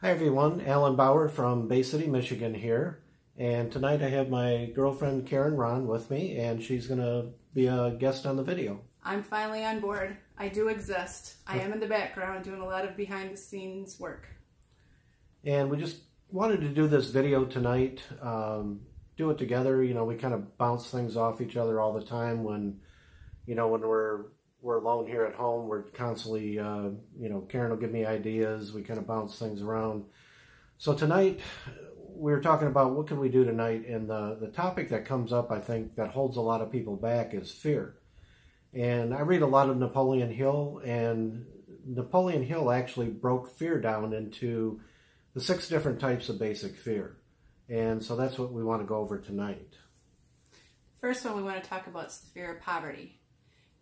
Hi everyone, Alan Bauer from Bay City, Michigan here. And tonight I have my girlfriend Karen Ron with me, and she's going to be a guest on the video. I'm finally on board. I do exist. I am in the background doing a lot of behind the scenes work. And we just wanted to do this video tonight, do it together. You know, we kind of bounce things off each other all the time when we're alone here at home. We're constantly, Karen will give me ideas. We kind of bounce things around. So tonight, we were talking about what can we do tonight, and the topic that comes up, I think, that holds a lot of people back is fear. And I read a lot of Napoleon Hill, and Napoleon Hill actually broke fear down into the 6 different types of basic fear. And so that's what we want to go over tonight. First one we want to talk about is the fear of poverty.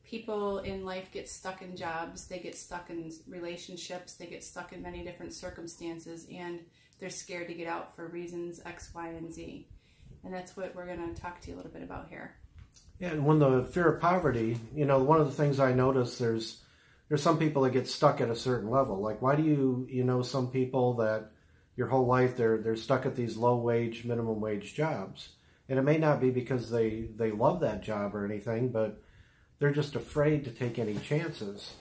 People in life get stuck in jobs, they get stuck in relationships, they get stuck in many different circumstances, and they're scared to get out for reasons X, Y, and Z. And that's what we're going to talk to you a little bit about here. Yeah, and when the fear of poverty, one of the things I notice, there's some people that get stuck at a certain level. Like, why do you know some people that your whole life they're stuck at these low wage, minimum wage jobs? And it may not be because they love that job or anything, but they're just afraid to take any chances.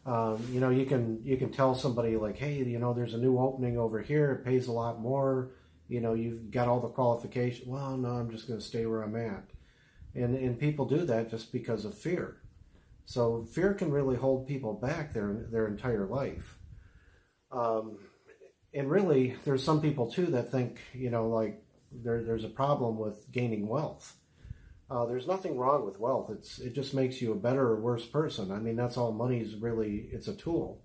You can tell somebody like, hey, there's a new opening over here. It pays a lot more. You've got all the qualifications. Well, no, I'm just going to stay where I'm at. And people do that just because of fear. So fear can really hold people back their entire life. And really, there's some people too that think, there's a problem with gaining wealth. There's nothing wrong with wealth. It just makes you a better or worse person. I mean, that's all money's really, it's a tool.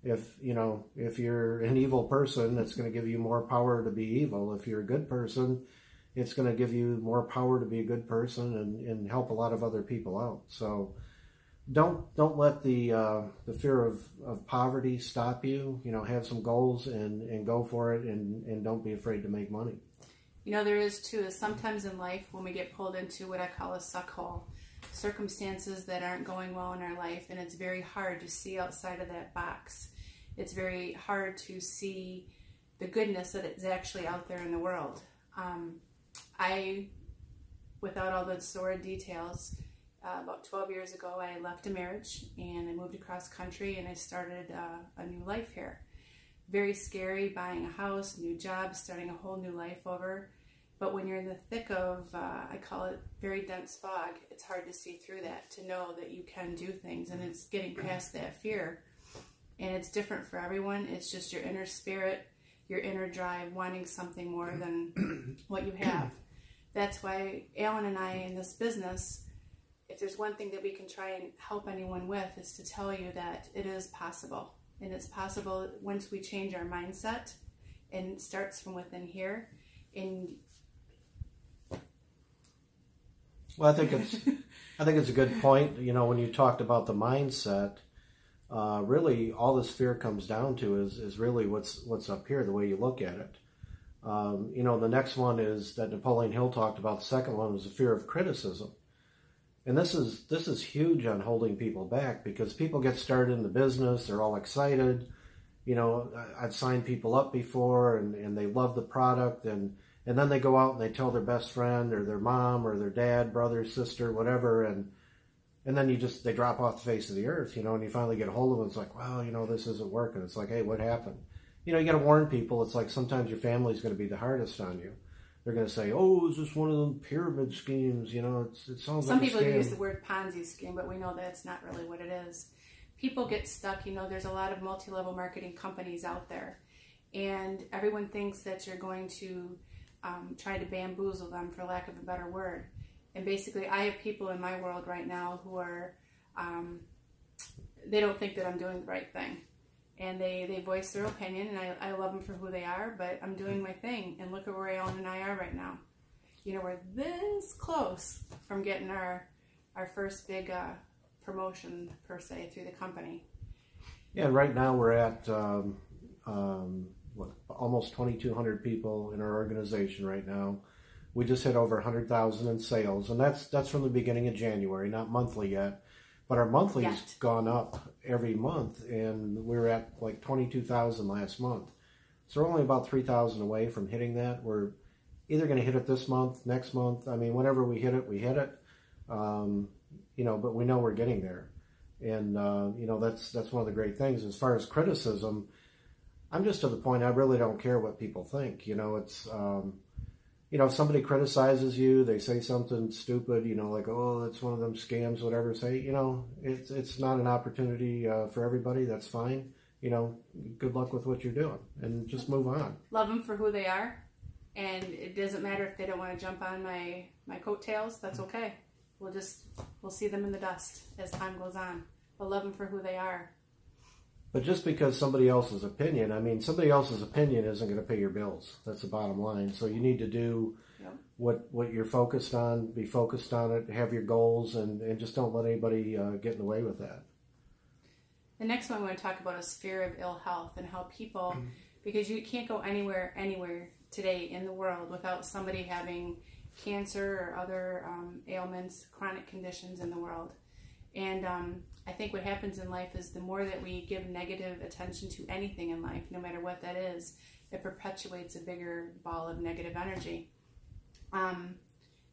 If you're an evil person, it's going to give you more power to be evil. If you're a good person, it's going to give you more power to be a good person and help a lot of other people out. So don't let the fear of poverty stop you. Have some goals and go for it, and don't be afraid to make money. There is too, is sometimes in life when we get pulled into what I call a suckhole, circumstances that aren't going well in our life, and it's very hard to see outside of that box. It's very hard to see the goodness that is actually out there in the world. Without all the sordid details, about 12 years ago, I left a marriage and I moved across country and I started a new life here. Very scary, buying a house, new job, starting a whole new life over. But when you're in the thick of, I call it very dense fog, it's hard to see through that, to know that you can do things, and it's getting past that fear. And it's different for everyone. It's just your inner spirit, your inner drive, wanting something more than what you have. That's why Alan and I in this business, if there's one thing that we can try and help anyone with, is to tell you that it is possible. And it's possible once we change our mindset, and it starts from within here. Well, I think it's a good point. When you talked about the mindset, really all this fear comes down to is really what's up here, the way you look at it. The next one is that Napoleon Hill talked about. The second one was the fear of criticism. And this is huge on holding people back, because people get started in the business, they're all excited. I've signed people up before, and they love the product, and then they go out and they tell their best friend or their mom or their dad, brother, sister, whatever, and then they drop off the face of the earth, and you finally get a hold of them. It's like, wow, this isn't working. It's like, hey, what happened? You got to warn people. It's like sometimes your family's going to be the hardest on you. They're going to say, oh, is this one of them pyramid schemes? It sounds like a scam. Some people use the word Ponzi scheme, but we know that's not really what it is. People get stuck. There's a lot of multi-level marketing companies out there, and everyone thinks that you're going to try to bamboozle them, for lack of a better word. And basically, I have people in my world right now who are, they don't think that I'm doing the right thing. And they voice their opinion, and I love them for who they are, but I'm doing my thing. And look at where Alan and I are right now. We're this close from getting our first big promotion, per se, through the company. Yeah, and right now we're at almost 2,200 people in our organization right now. We just hit over 100,000 in sales, and that's from the beginning of January, not monthly yet. But our monthly's gone up every month, and we were at like 22,000 last month. So we're only about 3,000 away from hitting that. We're either going to hit it this month, next month. I mean, whenever we hit it, we hit it. You know, but we know we're getting there. And, you know, that's one of the great things. As far as criticism, I'm just to the point I really don't care what people think. You know, it's, you know, if somebody criticizes you, they say something stupid, you know, like, oh, that's one of them scams, whatever, say, you know, it's not an opportunity for everybody. That's fine. You know, good luck with what you're doing and just move on. Love them for who they are. And it doesn't matter if they don't want to jump on my coattails. That's okay. We'll see them in the dust as time goes on. But love them for who they are. But just because somebody else's opinion, I mean, somebody else's opinion isn't going to pay your bills. That's the bottom line. So you need to do what you're focused on, be focused on it, have your goals, and just don't let anybody get in the way with that. The next one I want to talk about is fear of ill health and how people, because you can't go anywhere today in the world without somebody having cancer or other ailments, chronic conditions in the world. And I think what happens in life is the more that we give negative attention to anything in life, no matter what that is, it perpetuates a bigger ball of negative energy.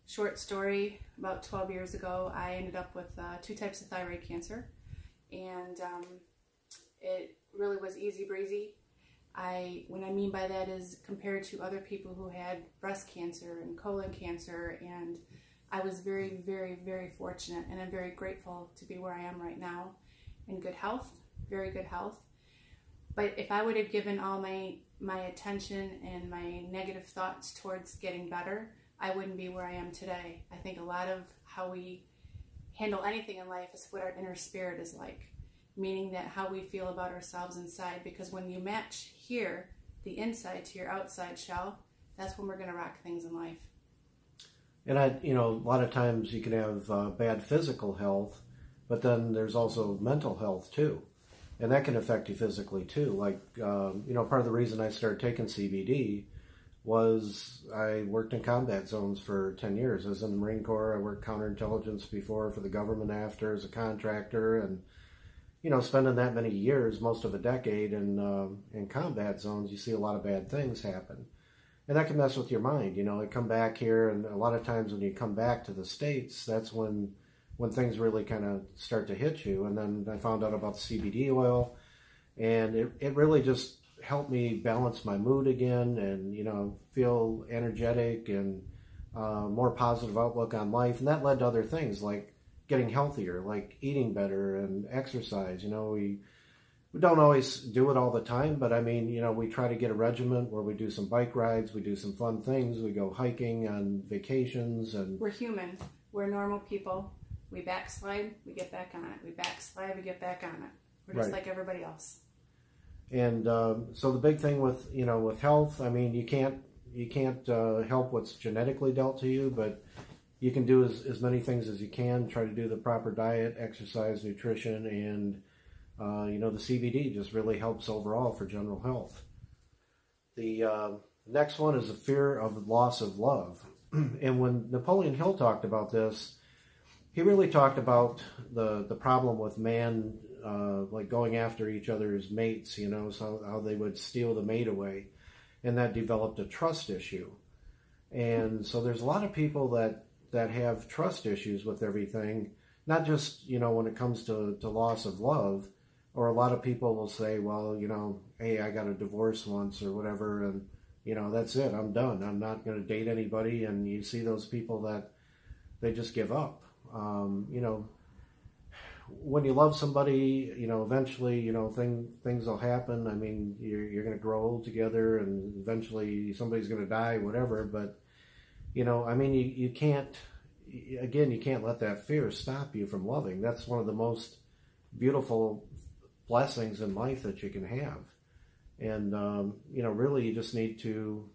Short story, about 12 years ago, I ended up with 2 types of thyroid cancer. And it really was easy breezy. What I mean by that is compared to other people who had breast cancer and colon cancer, and I was very, very, very fortunate, and I'm very grateful to be where I am right now in good health, very good health. But if I would have given all my attention and my negative thoughts towards getting better, I wouldn't be where I am today. I think a lot of how we handle anything in life is what our inner spirit is like, meaning that how we feel about ourselves inside, because when you match here, the inside to your outside shell, that's when we're going to rock things in life. And you know, a lot of times you can have bad physical health, but then there's also mental health too. And that can affect you physically too. Like, you know, part of the reason I started taking CBD was I worked in combat zones for 10 years. I was in the Marine Corps. I worked counterintelligence before for the government after as a contractor. And, you know, spending that many years, most of a decade in combat zones, you see a lot of bad things happen. And that can mess with your mind. You know, I come back here, and a lot of times when you come back to the States, that's when things really kind of start to hit you. And then I found out about the CBD oil, and it really just helped me balance my mood again and, you know, feel energetic and more positive outlook on life. And that led to other things like getting healthier, like eating better and exercise. You know, we don't always do it all the time, but I mean, you know, we try to get a regimen where we do some bike rides, we do some fun things, we go hiking on vacations. And we're human. We're normal people. We backslide, we get back on it. We backslide, we get back on it. We're just like everybody else. And so the big thing with, you know, with health, I mean, you can't help what's genetically dealt to you, but you can do as many things as you can. Try to do the proper diet, exercise, nutrition, and you know, the CBD just really helps overall for general health. The next one is the fear of loss of love. And when Napoleon Hill talked about this, he really talked about the problem with man, like going after each other's mates, you know, so how they would steal the mate away, and that developed a trust issue. And so there's a lot of people that have trust issues with everything, not just, you know, when it comes to loss of love, or a lot of people will say, well, you know, hey, I got a divorce once or whatever, and, you know, that's it, I'm done. I'm not going to date anybody. And you see those people that they just give up. You know, when you love somebody, you know, eventually, you know, things will happen. I mean, you're going to grow old together, and eventually somebody's going to die, whatever. But, you know, I mean, you can't let that fear stop you from loving. That's one of the most beautiful blessings in life that you can have. And, you know, really you just need to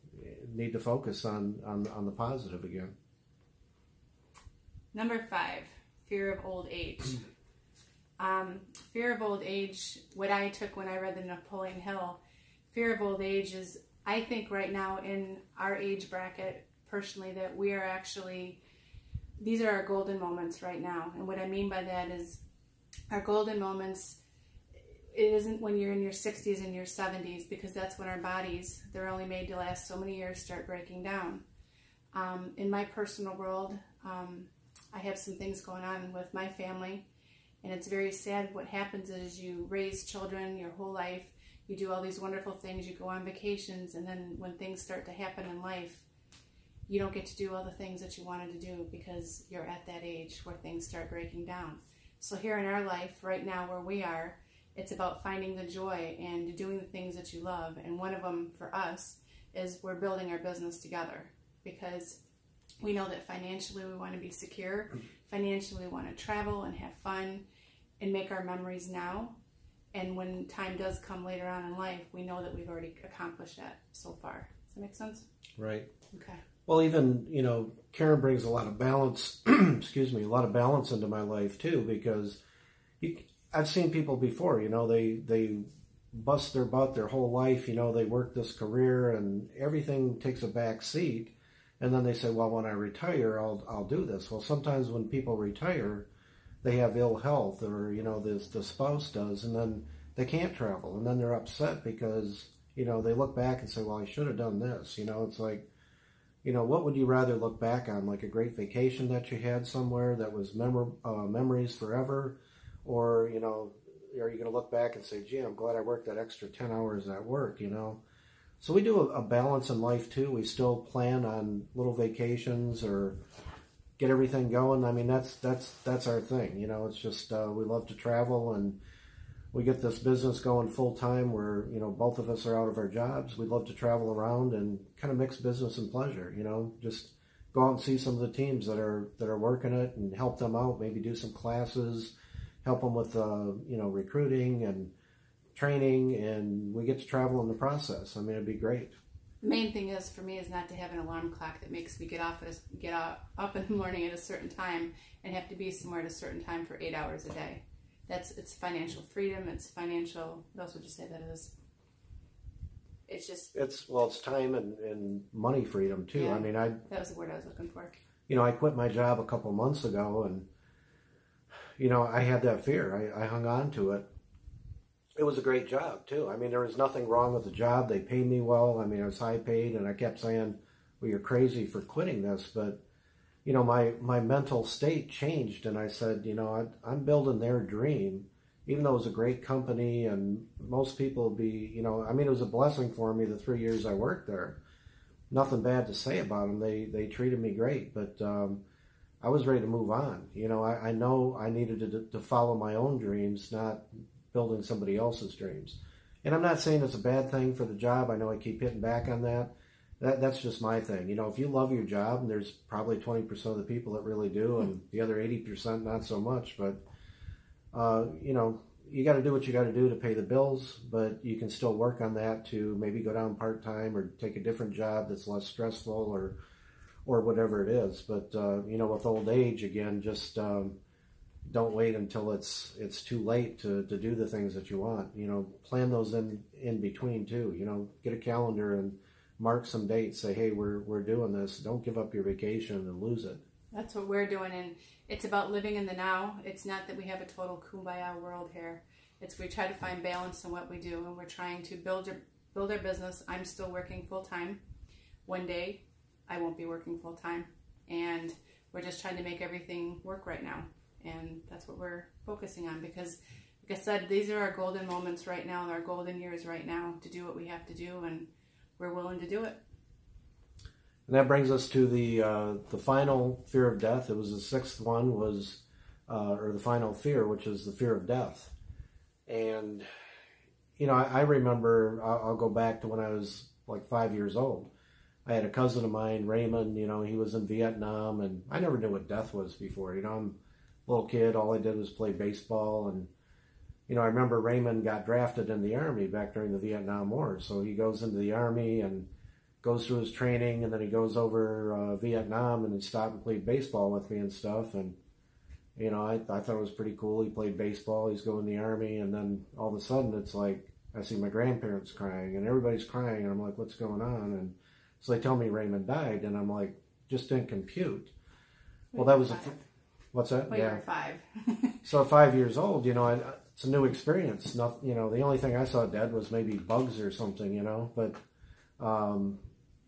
focus on the positive again. Number 5, fear of old age. Fear of old age, what I took when I read the Napoleon Hill, fear of old age is, I think right now in our age bracket, personally, that we are actually, these are our golden moments right now. And what I mean by that is our golden moments, it isn't when you're in your 60s and your 70s, because that's when our bodies, they're only made to last so many years, start breaking down. In my personal world, I have some things going on with my family, and it's very sad. What happens is you raise children your whole life, you do all these wonderful things, you go on vacations, and then when things start to happen in life, you don't get to do all the things that you wanted to do because you're at that age where things start breaking down. So here in our life, right now where we are, it's about finding the joy and doing the things that you love. And one of them for us is we're building our business together, because we know that financially we want to be secure. Financially we want to travel and have fun and make our memories now. And when time does come later on in life, we know that we've already accomplished that so far. Does that make sense? Right. Okay. Well, even, Karen brings a lot of balance, excuse me, a lot of balance into my life too, because I've seen people before, they bust their butt their whole life, they work this career and everything takes a back seat. And then they say, well, when I retire, I'll do this. Well, sometimes when people retire, they have ill health, or, the spouse does, and then they can't travel. And then they're upset because, they look back and say, well, I should have done this. It's like, what would you rather look back on? Like a great vacation that you had somewhere that was memories forever? Or, are you going to look back and say, gee, I'm glad I worked that extra 10 hours at work, So we do a balance in life too. We still plan on little vacations or get everything going. I mean, that's our thing. It's just we love to travel, and we get this business going full time where both of us are out of our jobs. We love to travel around and kind of mix business and pleasure. Just go out and see some of the teams that are working it and help them out. Maybe do some classes, help them with recruiting and training, and we get to travel in the process. I mean, it'd be great. The main thing is for me is not to have an alarm clock that makes me get up in the morning at a certain time and have to be somewhere at a certain time for 8 hours a day. It's financial freedom. It's financial. What else would you say that is? It's just. It's time and money freedom too. Yeah, I mean, that was the word I was looking for. I quit my job a couple months ago, and I had that fear. I hung on to it. It was a great job too. I mean, there was nothing wrong with the job. They paid me well. I mean, I was high paid, and I kept saying, well, you're crazy for quitting this. But, my mental state changed, and I said, I'm building their dream, even though it was a great company, and most people would be, I mean, it was a blessing for me the 3 years I worked there. Nothing bad to say about them. They treated me great, but I was ready to move on. I know I needed to follow my own dreams, not building somebody else's dreams. And I'm not saying it's a bad thing for the job. I know I keep hitting back on that. That's just my thing. If you love your job, and there's probably 20% of the people that really do, and the other 80% not so much, but you got to do what you got to do to pay the bills, but you can still work on that to maybe go down part-time or take a different job that's less stressful or whatever it is. But with old age, again, just don't wait until it's too late to do the things that you want. Plan those in between too. Get a calendar and mark some dates. Say, hey, we're doing this. Don't give up your vacation and lose it. That's what we're doing, and it's about living in the now. It's not that we have a total kumbaya world here. It's we try to find balance in what we do, and we're trying to build our business. I'm still working full time. One day, I won't be working full time, and we're just trying to make everything work right now. And that's what we're focusing on, because like I said, these are our golden moments right now, our golden years right now to do what we have to do, and we're willing to do it. And that brings us to the final fear of death. It was the sixth one, or the final fear, which is the fear of death. And, I remember, I'll go back to when I was like 5 years old. I had a cousin of mine, Raymond, he was in Vietnam, and I never knew what death was before. I'm a little kid, all I did was play baseball, and I remember Raymond got drafted in the Army back during the Vietnam War. So he goes into the Army and goes through his training, and then he goes over Vietnam, and he stopped and played baseball with me and stuff. And, I thought it was pretty cool. He played baseball, he's going in the Army, and then all of a sudden it's like, I see my grandparents crying, and everybody's crying, and I'm like, what's going on? And so they tell me Raymond died, and I'm like, just didn't compute. Well, that was what's that? Well, you were 5. So at 5 years old, it's a new experience. Not, you know, the only thing I saw dead was maybe bugs or something, you know, but,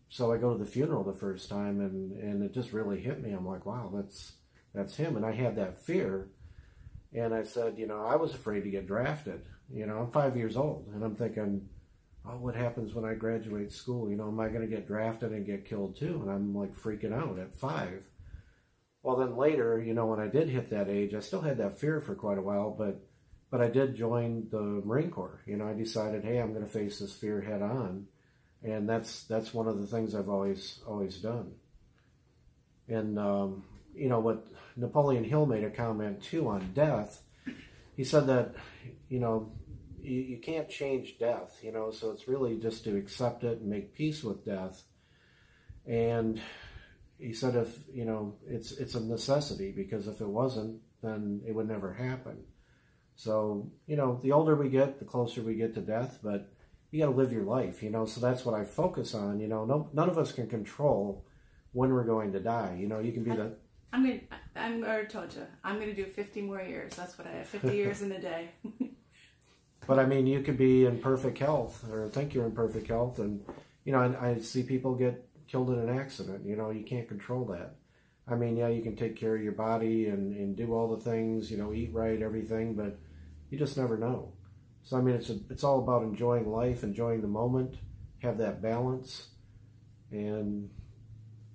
so I go to the funeral the first time, and it just really hit me. I'm like, wow, that's him. And I had that fear. And I said, you know, I was afraid to get drafted. You know, I'm 5 years old, and I'm thinking, oh, what happens when I graduate school? You know, am I going to get drafted and get killed too? And I'm like freaking out at 5. Well, then later, you know, when I did hit that age, I still had that fear for quite a while, but I did join the Marine Corps. You know, I decided, hey, I'm going to face this fear head on. And that's one of the things I've always done. And, you know, what Napoleon Hill made a comment too on death. He said that, you know, you can't change death, you know, so it's really just to accept it and make peace with death. And he said, if, you know, it's a necessity, because if it wasn't, then it would never happen. So, you know, the older we get, the closer we get to death, but you got to live your life, you know, so that's what I focus on. You know, none of us can control when we're going to die. You know, you can be I already told you, I'm going to do 50 more years. That's what I have, 50 years in a day. But I mean, you could be in perfect health, or think you're in perfect health, and, you know, I see people get killed in an accident. You know, you can't control that. I mean, yeah, you can take care of your body and do all the things, you know, eat right, everything, but you just never know. So, I mean, it's all about enjoying life, enjoying the moment, have that balance. And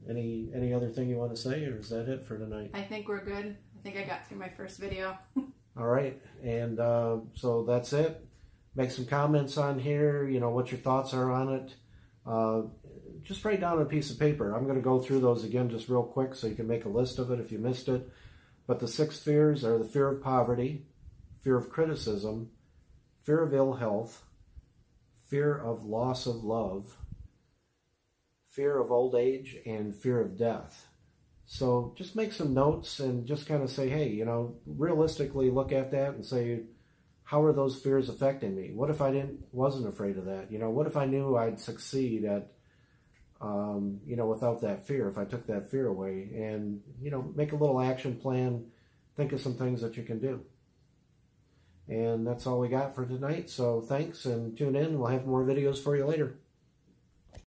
any other thing you want to say, or is that it for tonight? I think we're good. I think I got through my first video. All right. And so that's it. Make some comments on here, you know, what your thoughts are on it. Just write down on a piece of paper. I'm going to go through those again just real quick so you can make a list of it if you missed it. But the 6 fears are the fear of poverty, fear of criticism, fear of ill health, fear of loss of love, fear of old age, and fear of death. So just make some notes and just kind of say, hey, you know, realistically look at that and say, how are those fears affecting me? What if I wasn't afraid of that? You know, what if I knew I'd succeed at, you know, without that fear, if I took that fear away? And, you know, make a little action plan, think of some things that you can do. And that's all we got for tonight. So thanks, and tune in. We'll have more videos for you later.